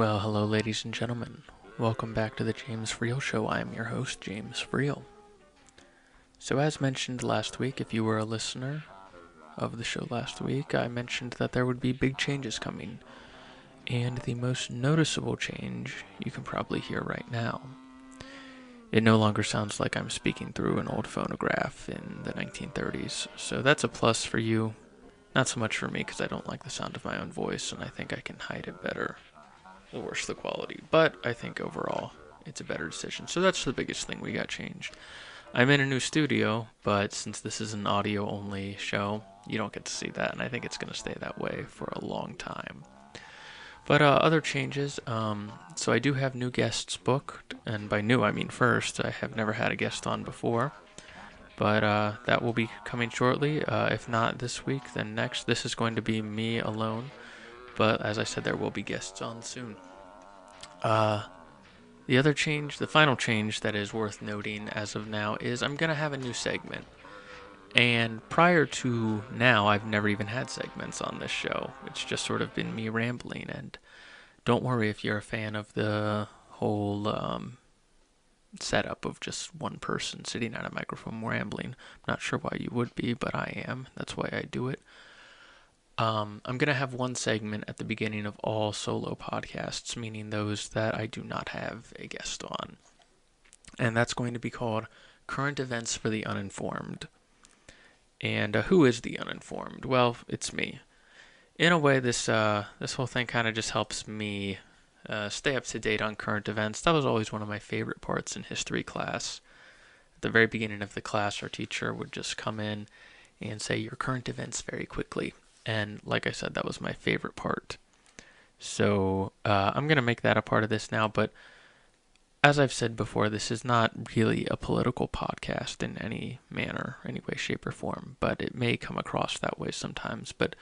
Well, hello, ladies and gentlemen. Welcome back to the James Freel Show. I am your host, James Freel. So, as mentioned last week, if you were a listener of the show last week, I mentioned that there would be big changes coming. And the most noticeable change you can probably hear right now. It no longer sounds like I'm speaking through an old phonograph in the 1930s, so that's a plus for you. Not so much for me, because I don't like the sound of my own voice, and I think I can hide it better. The worse the quality, but I think overall it's a better decision. So that's the biggest thing we got changed. I'm in a new studio, but since this is an audio only show, you don't get to see that, and I think it's going to stay that way for a long time. But other changes, so I do have new guests booked, and by new I mean first. I have never had a guest on before, but that will be coming shortly. If not this week, then next. This is going to be me alone. But as I said, there will be guests on soon. The other change, the final change that is worth noting as of now is I'm going to have a new segment. And prior to now, I've never even had segments on this show. It's just sort of been me rambling. And don't worry if you're a fan of the whole setup of just one person sitting at a microphone rambling. I'm not sure why you would be, but I am. That's why I do it. I'm going to have one segment at the beginning of all solo podcasts, meaning those that I do not have a guest on. And that's going to be called Current Events for the Uninformed. And who is the uninformed? Well, it's me. In a way, this whole thing kind of just helps me stay up to date on current events. That was always one of my favorite parts in history class. At the very beginning of the class, our teacher would just come in and say your current events very quickly. And like I said, that was my favorite part. So I'm going to make that a part of this now. But as I've said before, this is not really a political podcast in any manner, any way, shape, or form. But it may come across that way sometimes. But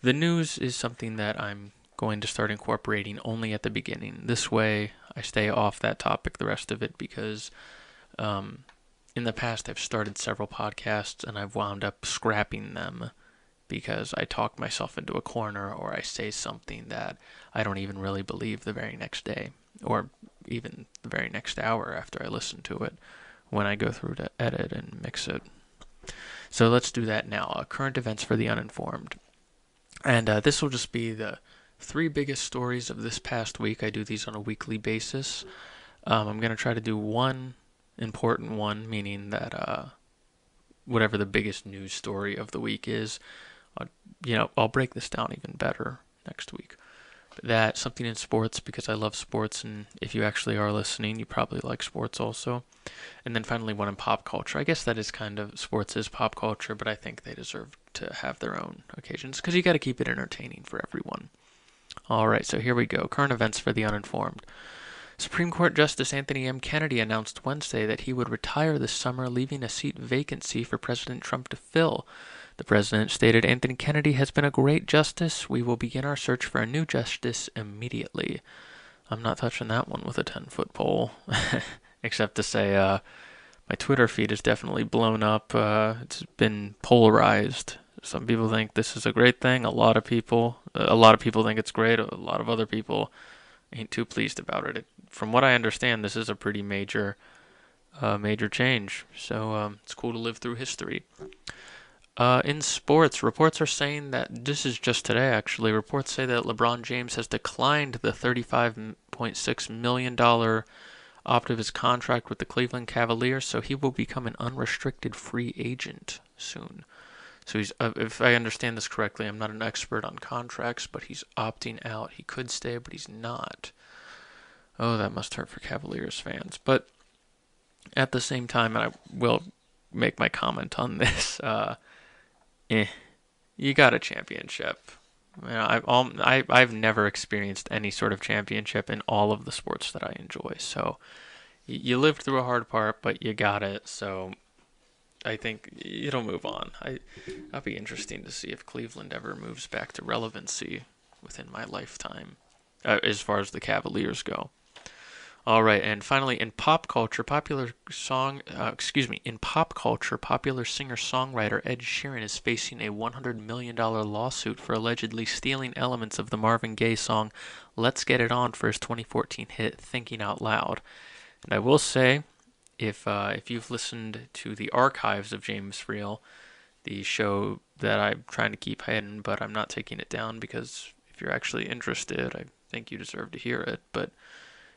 the news is something that I'm going to start incorporating only at the beginning. This way, I stay off that topic the rest of it because in the past I've started several podcasts and I've wound up scrapping them because I talk myself into a corner or I say something that I don't even really believe the very next day or even the very next hour after I listen to it when I go through to edit and mix it. So let's do that now. Current events for the uninformed. And this will just be the 3 biggest stories of this past week. I do these on a weekly basis. I'm going to try to do one important one, meaning that whatever the biggest news story of the week is, I'll break this down even better next week. But that, something in sports, because I love sports, and if you actually are listening, you probably like sports also. And then finally one in pop culture. I guess that is kind of, sports is pop culture, but I think they deserve to have their own occasions, because you got to keep it entertaining for everyone. Alright, so here we go. Current events for the uninformed. Supreme Court Justice Anthony M. Kennedy announced Wednesday that he would retire this summer, leaving a seat vacancy for President Trump to fill. The president stated, "Anthony Kennedy has been a great justice. We will begin our search for a new justice immediately." I'm not touching that one with a 10-foot pole, except to say my Twitter feed is definitely blown up. It's been polarized. Some people think this is a great thing. A lot of people think it's great. A lot of other people ain't too pleased about it. From what I understand, this is a pretty major change. So it's cool to live through history. In sports, reports are saying that, this is just today actually, reports say that LeBron James has declined the $35.6 million opt of his contract with the Cleveland Cavaliers, so he will become an unrestricted free agent soon. So he's, if I understand this correctly, I'm not an expert on contracts, but he's opting out. He could stay, but he's not. Oh, that must hurt for Cavaliers fans. But at the same time, and I will make my comment on this, you got a championship. I've never experienced any sort of championship in all of the sports that I enjoy. So you lived through a hard part, but you got it. So I think it'll move on. That'll be interesting to see if Cleveland ever moves back to relevancy within my lifetime, as far as the Cavaliers go. All right, and finally, in pop culture, in pop culture, popular singer-songwriter Ed Sheeran is facing a $100 million lawsuit for allegedly stealing elements of the Marvin Gaye song "Let's Get It On" for his 2014 hit "Thinking Out Loud." And I will say, if you've listened to the archives of James Freel, the show that I'm trying to keep hidden, but I'm not taking it down because if you're actually interested, I think you deserve to hear it. But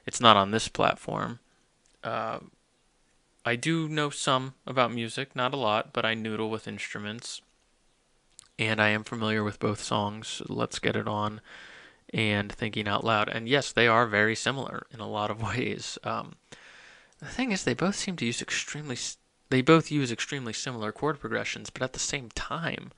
it's not on this platform. Uh, I do know some about music, not a lot, but I noodle with instruments, and I am familiar with both songs, Let's Get It On and Thinking Out Loud. And yes, they are very similar in a lot of ways. The thing is, they both use extremely similar chord progressions, but at the same time,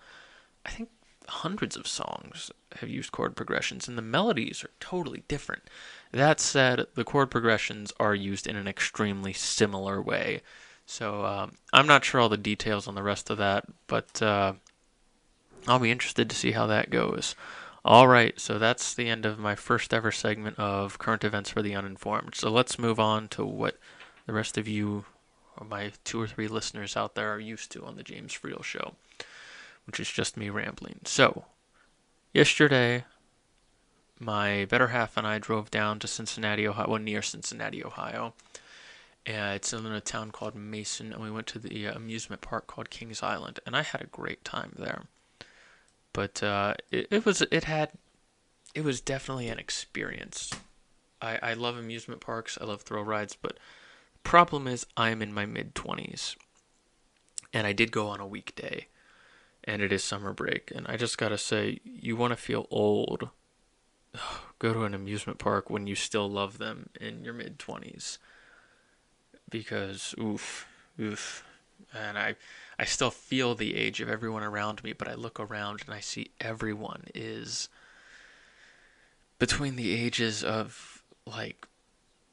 I think hundreds of songs have used chord progressions, and the melodies are totally different. That said, the chord progressions are used in an extremely similar way. So I'm not sure all the details on the rest of that, but I'll be interested to see how that goes. All right, so that's the end of my first ever segment of current events for the uninformed. So let's move on to what the rest of you, or my 2 or 3 listeners out there, are used to on the James Freel Show, which is just me rambling. So, yesterday, my better half and I drove down to Cincinnati, Ohio, well, near Cincinnati, Ohio. It's in a town called Mason, and we went to the amusement park called Kings Island, and I had a great time there. But it was definitely an experience. I love amusement parks, I love thrill rides, but the problem is I'm in my mid 20s, and I did go on a weekday, and it is summer break, and I just gotta say, you want to feel old, go to an amusement park when you still love them in your mid 20s, because oof. And I still feel the age of everyone around me, but I look around and I see everyone is between the ages of like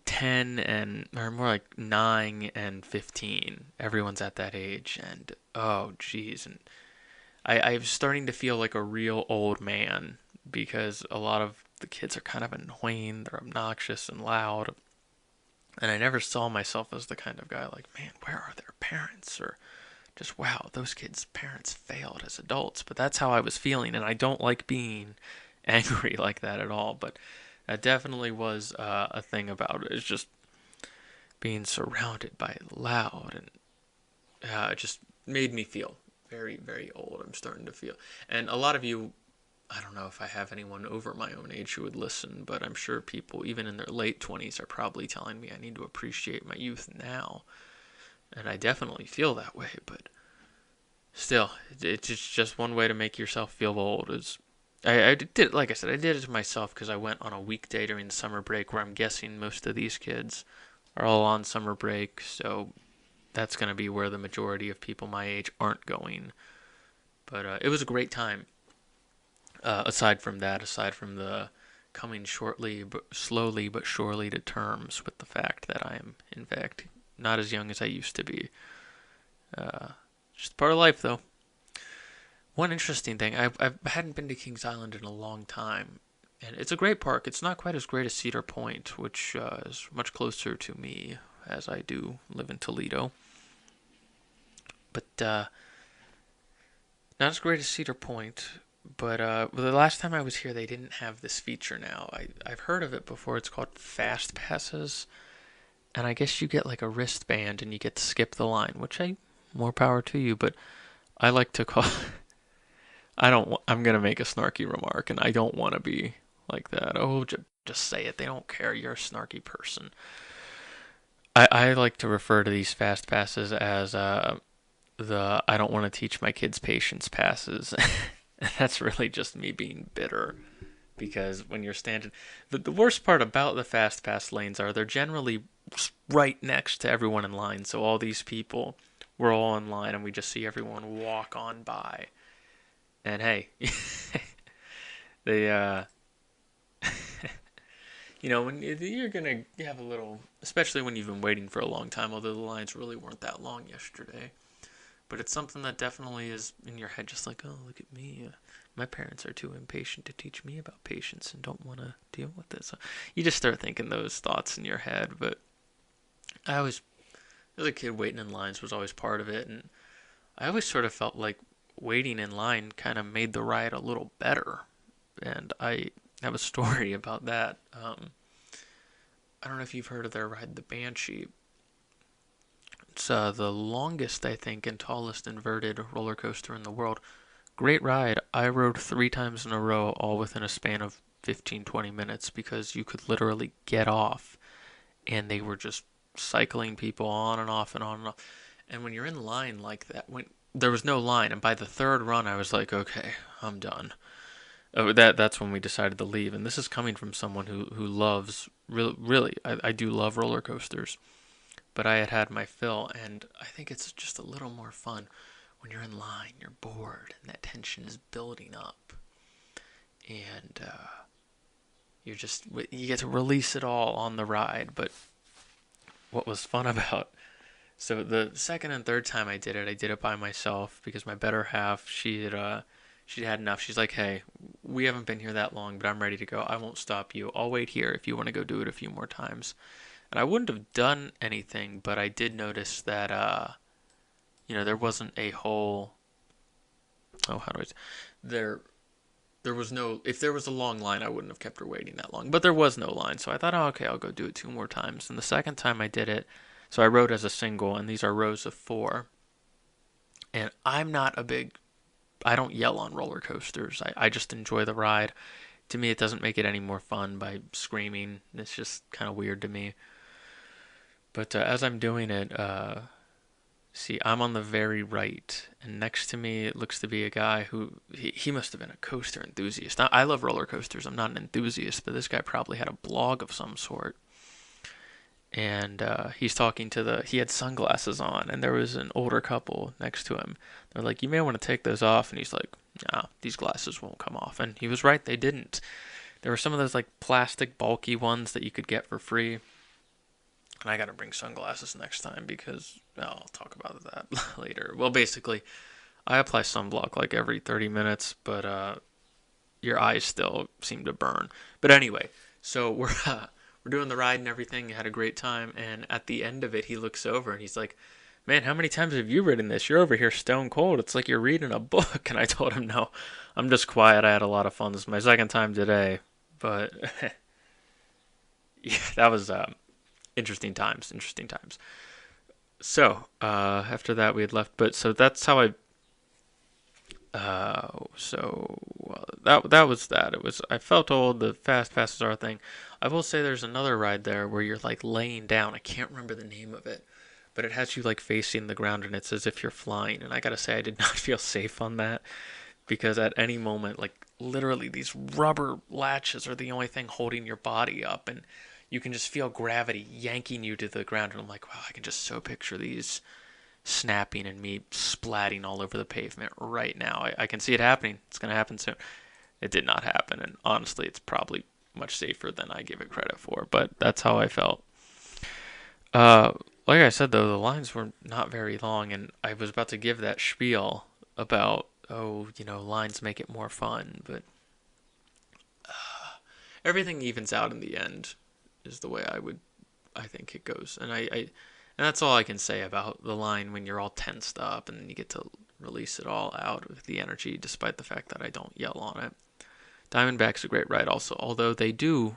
10 and, or more like 9 and 15. Everyone's at that age, and oh geez, and I'm starting to feel like a real old man because a lot of the kids are kind of annoying, they're obnoxious and loud, and I never saw myself as the kind of guy like, man, where are their parents? Or just, wow, those kids' parents failed as adults. But that's how I was feeling, and I don't like being angry like that at all. But that definitely was a thing about it. It's just being surrounded by loud, and it just made me feel very, very old. I'm starting to feel. And a lot of you, I don't know if I have anyone over my own age who would listen, but I'm sure people, even in their late 20s, are probably telling me I need to appreciate my youth now. And I definitely feel that way, but still, it's just one way to make yourself feel old. Is I did, like I said, I did it to myself because I went on a weekday during the summer break where I'm guessing most of these kids are all on summer break, so that's going to be where the majority of people my age aren't going. But it was a great time. Aside from the coming shortly, but slowly but surely to terms with the fact that I am, in fact, not as young as I used to be. Uh, just part of life, though. One interesting thing, I hadn't been to Kings Island in a long time, and it's a great park. It's not quite as great as Cedar Point, which is much closer to me, as I do live in Toledo. But not as great as Cedar Point. But the last time I was here, they didn't have this feature now. I've heard of it before. It's called Fast Passes, and I guess you get like a wristband and you get to skip the line, which more power to you. But I like to call. I don't. I'm gonna make a snarky remark, and I don't want to be like that. Oh, just say it. They don't care. You're a snarky person. I like to refer to these fast passes as the I don't want to teach my kids patience passes. That's really just me being bitter because when you're standing, the worst part about the fast pass lanes are they're generally right next to everyone in line. So all these people, we're all in line and we just see everyone walk on by. And hey, they when you're gonna have a little, especially when you've been waiting for a long time, although the lines really weren't that long yesterday. But it's something that definitely is in your head, just like, oh, look at me. my parents are too impatient to teach me about patience and don't want to deal with it. So you just start thinking those thoughts in your head. But I always, as a kid, waiting in lines was always part of it, and I always sort of felt like waiting in line kind of made the ride a little better. And I have a story about that. I don't know if you've heard of their ride, the Banshee. It's the longest, I think, and tallest inverted roller coaster in the world. Great ride. I rode 3 times in a row, all within a span of 15, 20 minutes, because you could literally get off, and they were just cycling people on and off and on and off. And when you're in line like that, when there was no line, and by the third run, I was like, okay, I'm done. Oh, that's when we decided to leave. And this is coming from someone who loves really. I do love roller coasters, but I had my fill, and I think it's just a little more fun when you're in line. You're bored, and that tension is building up, and you get to release it all on the ride. But what was fun about so the second and third time I did it by myself because my better half she'd had enough. She's like, hey, we haven't been here that long, but I'm ready to go. I won't stop you. I'll wait here if you want to go do it a few more times. And I wouldn't have done anything, but I did notice that, there wasn't a whole. Oh, how do I? There was no. If there was a long line, I wouldn't have kept her waiting that long. But there was no line, so I thought, oh, okay, I'll go do it 2 more times. And the second time I did it, so I rode as a single, and these are rows of 4. And I'm not a big. I don't yell on roller coasters. I just enjoy the ride. To me, it doesn't make it any more fun by screaming. It's just kind of weird to me. But as I'm doing it, see, I'm on the very right, and next to me it looks to be a guy who he must have been a coaster enthusiast. Now, I love roller coasters. I'm not an enthusiast, but this guy probably had a blog of some sort. And he's talking to he had sunglasses on, and there was an older couple next to him. They're like, you may want to take those off, and he's like, nah, these glasses won't come off. And he was right, they didn't. There were some of those like plastic bulky ones that you could get for free. And I got to bring sunglasses next time because I'll talk about that later. Well, basically, I apply sunblock like every 30 minutes, but your eyes still seem to burn. But anyway, so we're doing the ride and everything. Had a great time, and at the end of it, he looks over and he's like, man, how many times have you ridden this? You're over here stone cold. It's like you're reading a book. And I told him, no, I'm just quiet. I had a lot of fun. This is my second time today. But yeah, that was interesting times. So after that, we had left. But so that's how I. That was that. It was. I felt old. The fast passes are a thing. I will say there's another ride there where you're like laying down. I can't remember the name of it, but it has you like facing the ground and it's as if you're flying. And I gotta say, I did not feel safe on that because at any moment, like literally these rubber latches are the only thing holding your body up, and you can just feel gravity yanking you to the ground. And I'm like, wow, I can just so picture these snapping and me splatting all over the pavement right now. I can see it happening. It's gonna happen soon. It did not happen, and honestly, it's probably much safer than I give it credit for, but that's how I felt. Uh, like I said, though, the lines were not very long, and I was about to give that spiel about, oh, lines make it more fun, but everything evens out in the end, is the way I think it goes, and that's all I can say about the line when you're all tensed up, and then you get to release it all out with the energy, despite the fact that I don't yell on it. Diamondback's a great ride also, although they do.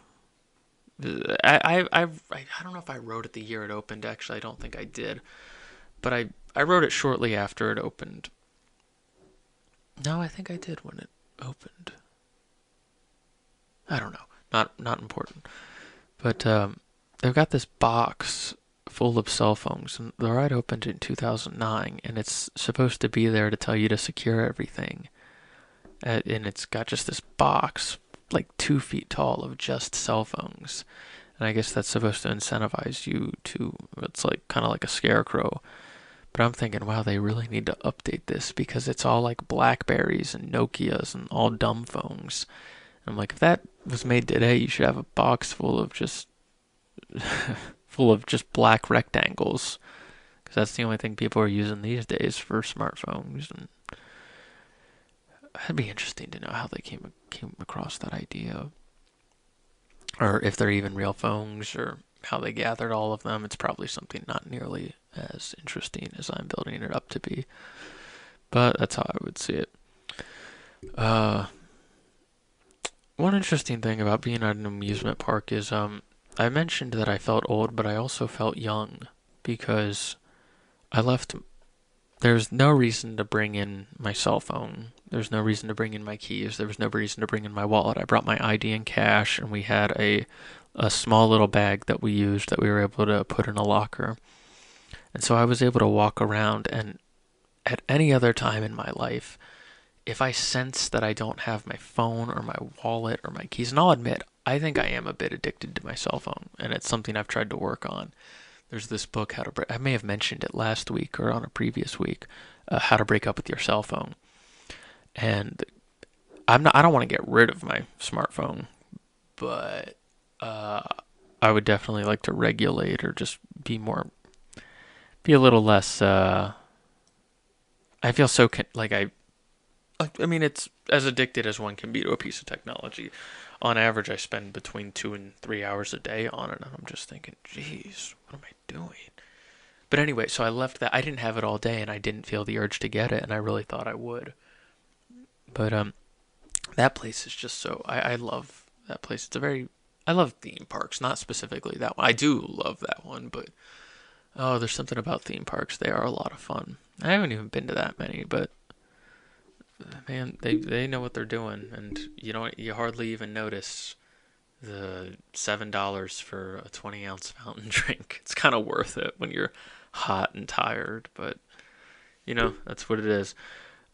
I don't know if I rode it the year it opened. Actually, I don't think I did, but I rode it shortly after it opened. No, I think I did when it opened. I don't know. Not important. But they've got this box full of cell phones, and the ride opened in 2009, and it's supposed to be there to tell you to secure everything. And it's got just this box, like 2 feet tall, of just cell phones. And I guess that's supposed to incentivize you to, it's like kind of like a scarecrow. But I'm thinking, wow, they really need to update this because it's all like Blackberries and Nokias and all dumb phones. And I'm like, if that was made today, you should have a box full of just black rectangles, because that's the only thing people are using these days for smartphones. And It'd be interesting to know how they came across that idea, or if they're even real phones, or how they gathered all of them. It's probably something not nearly as interesting as I'm building it up to be, but that's how I would see it. Uh, One interesting thing about being at an amusement park is I mentioned that I felt old, but I also felt young because I left. There's no reason to bring in my cell phone. There's no reason to bring in my keys. There was no reason to bring in my wallet. I brought my ID and cash, and we had a small little bag that we used that we were able to put in a locker. And so I was able to walk around, and at any other time in my life, if I sense that I don't have my phone or my wallet or my keys, and I'll admit, I think I am a bit addicted to my cell phone, and it's something I've tried to work on. There's this book, How to Break. I may have mentioned it last week or on a previous week, How to Break Up with Your Cell Phone. And I'm not. I don't want to get rid of my smartphone, but uh, I would definitely like to regulate or just be a little less. I feel so like I mean, it's as addicted as one can be to a piece of technology. On average, I spend between 2 and 3 hours a day on it, and I'm just thinking, geez, what am I doing? But anyway, so I left that. I didn't have it all day, and I didn't feel the urge to get it, and I really thought I would. But that place is just so. I love that place. I love theme parks, not specifically that one. I do love that one, but oh, there's something about theme parks. They are a lot of fun. I haven't even been to that many, but man, they know what they're doing, and you hardly even notice the $7 for a 20-ounce fountain drink. It's kind of worth it when you're hot and tired, but that's what it is.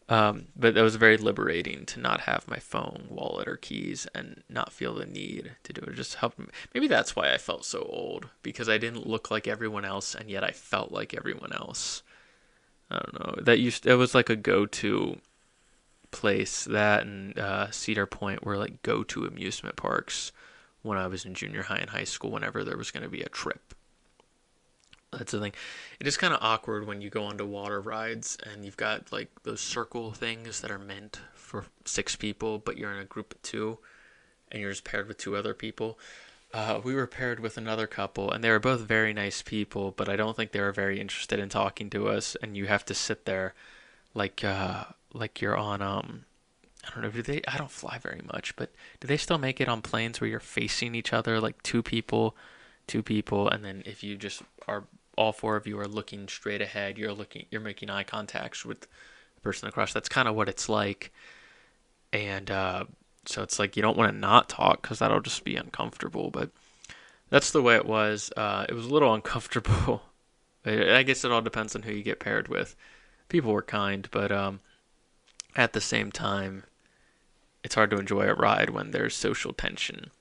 But it was very liberating to not have my phone, wallet, or keys, and not feel the need to do it. Just help me. Maybe that's why I felt so old, because I didn't look like everyone else, and yet I felt like everyone else. I don't know. It was like a go-to place. That and Cedar Point were like go-to amusement parks when I was in junior high and high school. Whenever there was going to be a trip, that's the thing. It is kind of awkward when you go onto water rides and you've got like those circle things that are meant for 6 people, but you're in a group of two and you're just paired with 2 other people. We were paired with another couple, and they were both very nice people, but I don't think they were very interested in talking to us. And you have to sit there like you're on I don't know. Do they? I don't fly very much, but do they still make it on planes where you're facing each other, like 2 people, and then if you just are all 4 of you are looking straight ahead, you're making eye contacts with the person across. That's kind of what it's like, and so it's like you don't want to not talk because that'll just be uncomfortable. But that's the way it was. It was a little uncomfortable. I guess it all depends on who you get paired with. People were kind, but at the same time, it's hard to enjoy a ride when there's social tension.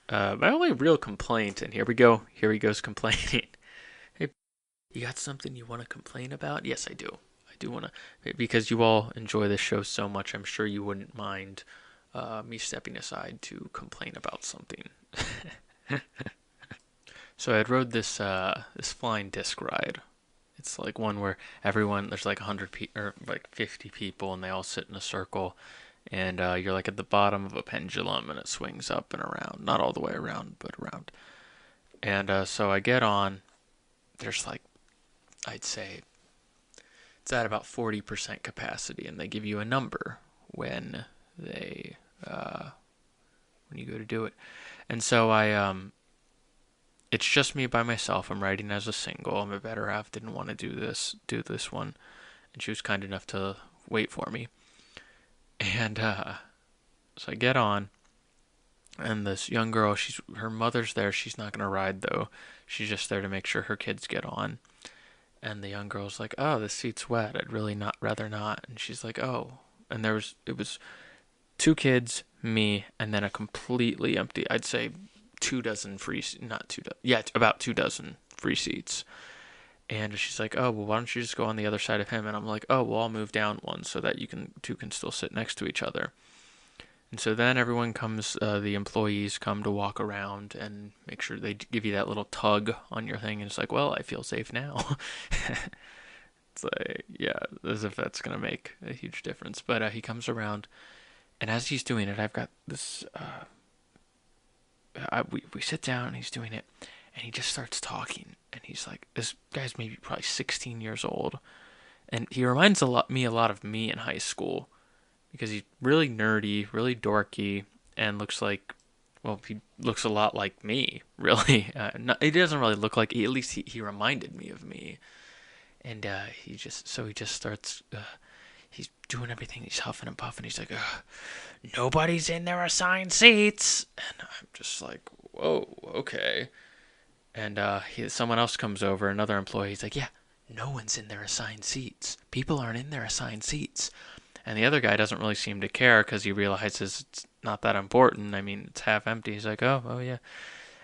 My only real complaint, and here he goes complaining. Hey, you got something you want to complain about? Yes, I do. I do want to, because you all enjoy this show so much, I'm sure you wouldn't mind me stepping aside to complain about something. So I rode this flying disc ride. It's like one where there's like 100 or like 50 people, and they all sit in a circle, and you're like at the bottom of a pendulum, and it swings up and around, not all the way around, but around. And so I get on. There's like, I'd say it's at about 40% capacity, and they give you a number when they when you go to do it. And so it's just me by myself. I'm riding as a single. I'm a better half. Didn't want to do this one, and she was kind enough to wait for me. And so I get on, and this young girl, her mother's there. She's not gonna ride though. She's just there to make sure her kids get on. And the young girl's like, "Oh, this seat's wet. I'd really not rather not." And she's like, "Oh." And it was 2 kids, me, and then a completely empty. I'd say 2 dozen free, not 2 dozen. Yeah, about 2 dozen free seats. And she's like, "Oh, well, why don't you just go on the other side of him?" And I'm like, "Oh, well, I'll move down one so that two can still sit next to each other." And so then everyone comes, the employees come to walk around and make sure they give you that little tug on your thing. And it's like, well, I feel safe now. It's like, yeah, as if that's gonna make a huge difference. But he comes around, and as he's doing it, I've got this. We sit down, and he's doing it, and he just starts talking, and he's like, this guy's maybe probably 16 years old, and he reminds me a lot of me in high school, because he's really nerdy, really dorky, and looks like, well, he looks a lot like me, really. He doesn't really look like, at least he reminded me of me. And he just starts, he's doing everything, he's huffing and puffing, he's like, nobody's in their assigned seats. And I'm just like, whoa, okay. And someone else comes over, another employee, he's like, yeah, no one's in their assigned seats. People aren't in their assigned seats. And the other guy doesn't really seem to care because he realizes it's not that important. I mean, it's half empty. He's like, oh, yeah.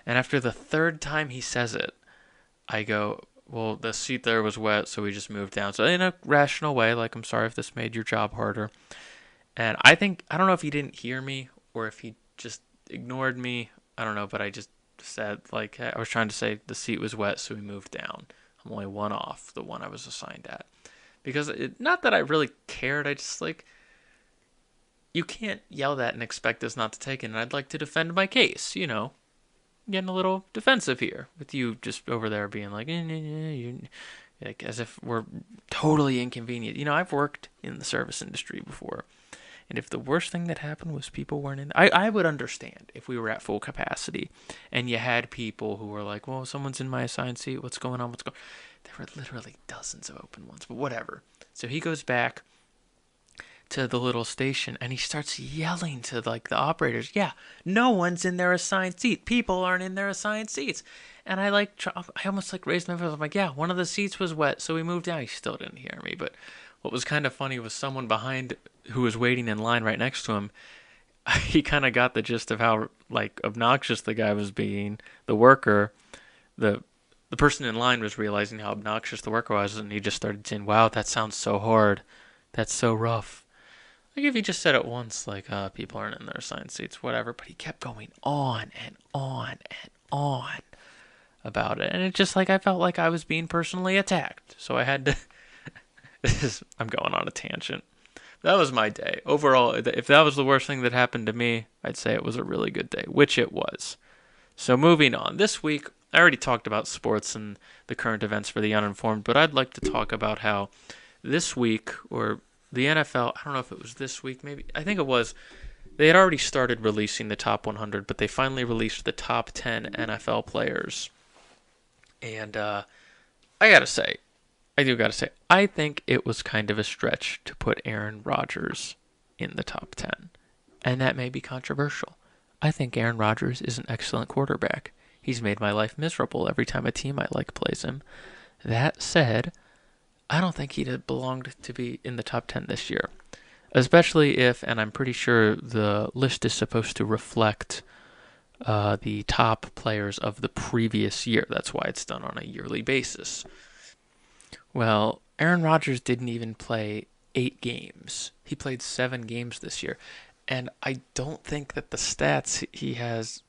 And after the third time he says it, I go, well, the seat there was wet, so we just moved down. So in a rational way, like, I'm sorry if this made your job harder. And I don't know if he didn't hear me or if he just ignored me. I don't know, but I just said, like, I was trying to say the seat was wet, so we moved down. I'm only one off the one I was assigned at. Because not that I really cared, I just, like, you can't yell that and expect us not to take it. And I'd like to defend my case, you know. Getting a little defensive here with you just over there being like, like as if we're totally inconvenient. You know, I've worked in the service industry before. And if the worst thing that happened was people weren't in, I would understand if we were at full capacity and you had people who were like, well, someone's in my assigned seat. What's going on? There were literally dozens of open ones, but whatever. So he goes back to the little station and he starts yelling to like the operators, yeah, no one's in their assigned seat. People aren't in their assigned seats. And I almost like raised my voice. I'm like, yeah, one of the seats was wet, so we moved down. He still didn't hear me. But what was kind of funny was someone behind who was waiting in line right next to him. He kind of got the gist of how like obnoxious the guy was being. The worker, the person in line was realizing how obnoxious the worker was, and he just started saying, wow, that sounds so hard. That's so rough. Like if he just said it once, like, people aren't in their assigned seats, whatever. But he kept going on and on and on about it. And it just like I felt like I was being personally attacked. So I had to... I'm going on a tangent. That was my day. Overall, if that was the worst thing that happened to me, I'd say it was a really good day, which it was. So moving on. This week, I already talked about sports and the current events for the uninformed, but I'd like to talk about how this week, or the NFL, I don't know if it was this week, maybe, I think it was, they had already started releasing the top 100, but they finally released the top 10 NFL players. And I do gotta say, I think it was kind of a stretch to put Aaron Rodgers in the top 10. And that may be controversial. I think Aaron Rodgers is an excellent quarterback. He's made my life miserable every time a team I like plays him. That said, I don't think he'd have belonged to be in the top 10 this year. Especially if, and I'm pretty sure the list is supposed to reflect the top players of the previous year. That's why it's done on a yearly basis. Well, Aaron Rodgers didn't even play 8 games. He played 7 games this year. And I don't think that the stats he has...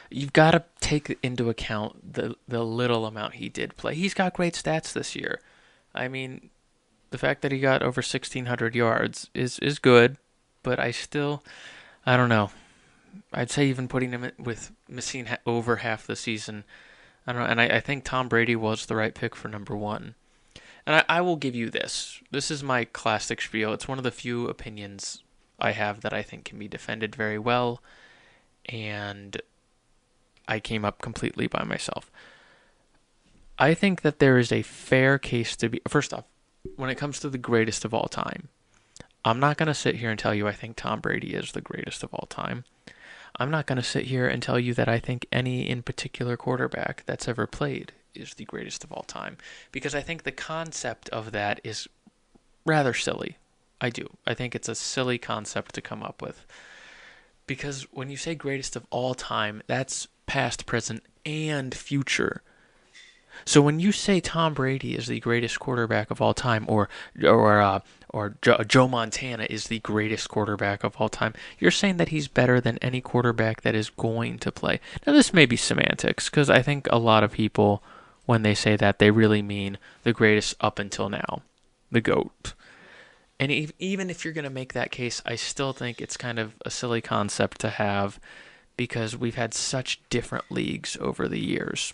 You've got to take into account the little amount he did play. He's got great stats this year. I mean, the fact that he got over 1,600 yards is good, but I don't know. I'd say even putting him with missing over half the season, I don't know. And I think Tom Brady was the right pick for number 1. And I will give you this. This is my classic spiel. It's one of the few opinions I have that I think can be defended very well, and I came up completely by myself. I think that there is a fair case to be... First off, when it comes to the greatest of all time, I'm not going to sit here and tell you I think Tom Brady is the greatest of all time. I'm not going to sit here and tell you that I think any in particular quarterback that's ever played is the greatest of all time, because I think the concept of that is rather silly. I do. I think it's a silly concept to come up with, because when you say greatest of all time, that's past, present, and future. So when you say Tom Brady is the greatest quarterback of all time, or Joe Montana is the greatest quarterback of all time, you're saying that he's better than any quarterback that is going to play. Now, this may be semantics, because I think a lot of people, when they say that, they really mean the greatest up until now. the GOAT. And even if you're going to make that case, I still think it's kind of a silly concept to have because we've had such different leagues over the years.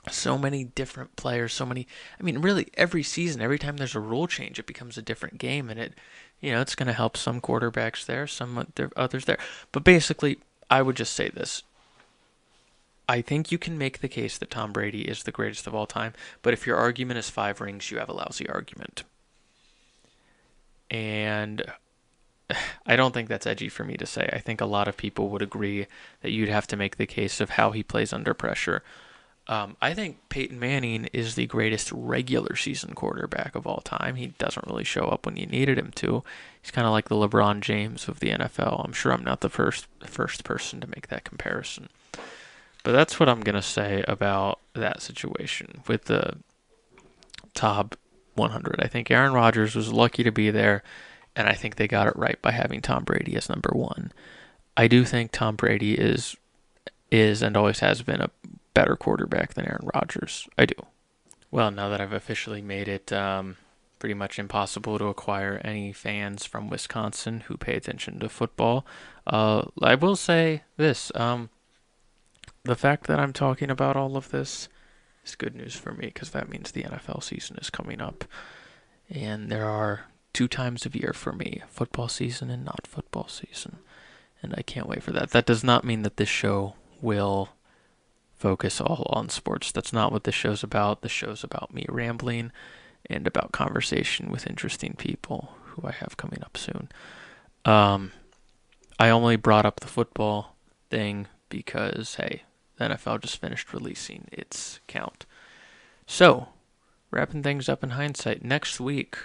So many different players, I mean, really, every season, every time there's a rule change, it becomes a different game, and it's going to help some quarterbacks there, some others there. But basically, I would just say this. I think you can make the case that Tom Brady is the greatest of all time, but if your argument is 5 rings, you have a lousy argument. And I don't think that's edgy for me to say. I think a lot of people would agree that you'd have to make the case of how he plays under pressure. I think Peyton Manning is the greatest regular season quarterback of all time. He doesn't really show up when you needed him to. He's kind of like the LeBron James of the NFL. I'm sure I'm not the first person to make that comparison. But that's what I'm going to say about that situation with the top 100. I think Aaron Rodgers was lucky to be there, and I think they got it right by having Tom Brady as number 1. I do think Tom Brady is and always has been a better quarterback than Aaron Rodgers. I do. Well, now that I've officially made it pretty much impossible to acquire any fans from Wisconsin who pay attention to football, I will say this. The fact that I'm talking about all of this is good news for me because that means the NFL season is coming up. And there are 2 times of year for me, football season and not football season. And I can't wait for that. That does not mean that this show will focus all on sports. That's not what this show's about. The show's about me rambling and about conversation with interesting people who I have coming up soon. I only brought up the football thing because, hey, the NFL just finished releasing its count. So, wrapping things up in hindsight, next week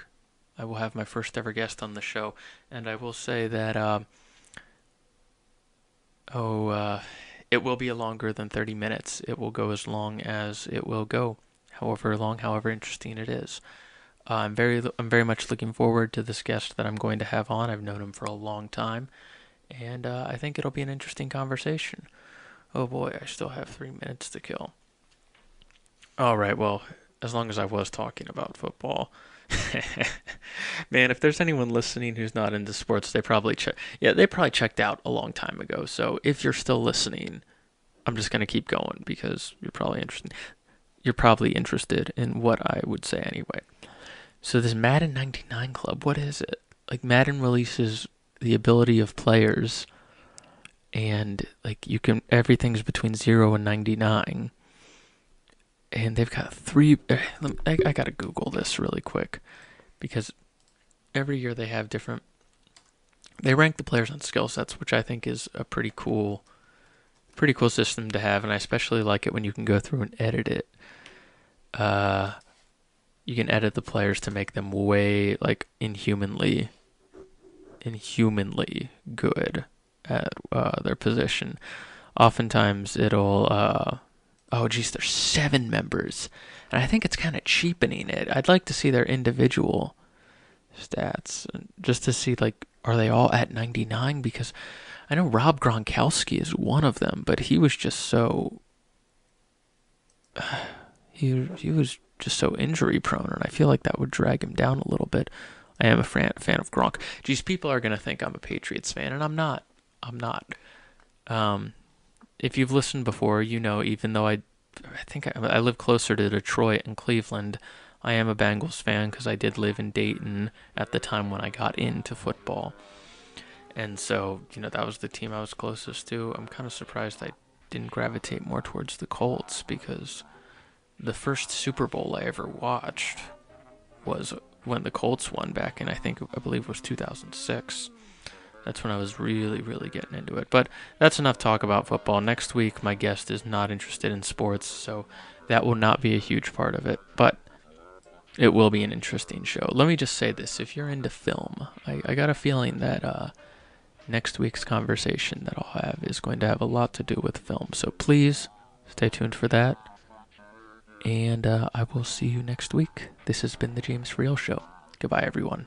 I will have my first ever guest on the show, and I will say that it will be longer than 30 minutes. It will go as long as it will go, however long, however interesting it is. I'm very much looking forward to this guest that I'm going to have on. I've known him for a long time, and I think it'll be an interesting conversation. Oh boy, I still have 3 minutes to kill. All right, well, as long as I was talking about football. Man, if there's anyone listening who's not into sports, they probably checked out a long time ago. So if you're still listening, I'm just going to keep going because you're probably interested in what I would say anyway. So this Madden 99 Club, what is it? Like, Madden releases the ability of players, and like everything's between 0 and 99. And they've got 3. I gotta Google this really quick because every year they have different. They rank the players on skill sets, which I think is a pretty cool system to have, and I especially like it when you can go through and edit it. You can edit the players to make them way inhumanly good at their position. Oftentimes it'll. Oh, geez, there's 7 members. And I think it's kind of cheapening it. I'd like to see their individual stats just to see, are they all at 99? Because I know Rob Gronkowski is one of them, but he was just so... he was just so injury prone, and I feel like that would drag him down a little bit. I am a fan of Gronk. Geez, people are going to think I'm a Patriots fan, and I'm not. If you've listened before, you know, even though I think I live closer to Detroit and Cleveland, I am a Bengals fan because I did live in Dayton at the time when I got into football. And so, that was the team I was closest to. I'm kind of surprised I didn't gravitate more towards the Colts because the first Super Bowl I ever watched was when the Colts won back in, I believe it was 2006. That's when I was really, really getting into it. But that's enough talk about football. Next week, my guest is not interested in sports, so that will not be a huge part of it. But it will be an interesting show. Let me just say this. If you're into film, I got a feeling that next week's conversation that I'll have is going to have a lot to do with film. So please stay tuned for that. And I will see you next week. This has been the James Freel Show. Goodbye, everyone.